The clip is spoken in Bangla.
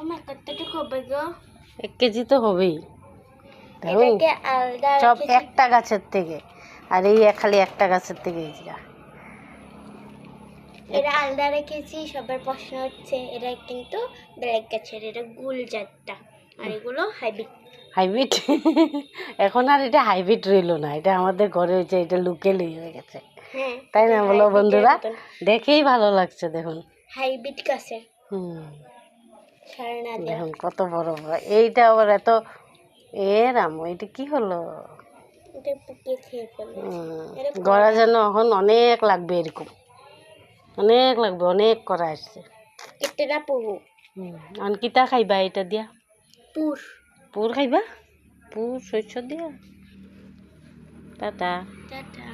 আমার কতটুকু হবে গো? 1 কেজি তো হবেই। এটাকে আলাদা সব রেখেছি। একটা গাছের থেকে, আর এই খালি একটা গাছের থেকে এটা আলাদা রেখেছি। সবার প্রশ্ন হচ্ছে এটা কিন্তু ব্ল্যাক গাছের, এটা গুল জাতটা, আর এগুলো হাইব্রিড। হাইব্রিড। এখন আর এটা হাইব্রিড রইল না, এটা আমাদের ঘরে হয়েছে, এটা লোকেলই হয়ে গেছে। হ্যাঁ, তাই না বলো বন্ধুরা? দেখেই ভালো লাগছে দেখুন। হাইব্রিড গাছের সারনা দেওয়া। দেখুন কত বড় বড়। এইটা আবার এত রাম, এটা কি হলো? এটা পুকে খেয়ে ফেলেছে। গড়া যেন এখন অনেক লাগবে, এরকম অনেক লাগবে, অনেক করা আসছে। কেটেটা পুহু এখন কিতা খাইবা এটা দিয়া? পুর পুর খাইবা? পুর শস্য দিয়া? টাটা। টাটা।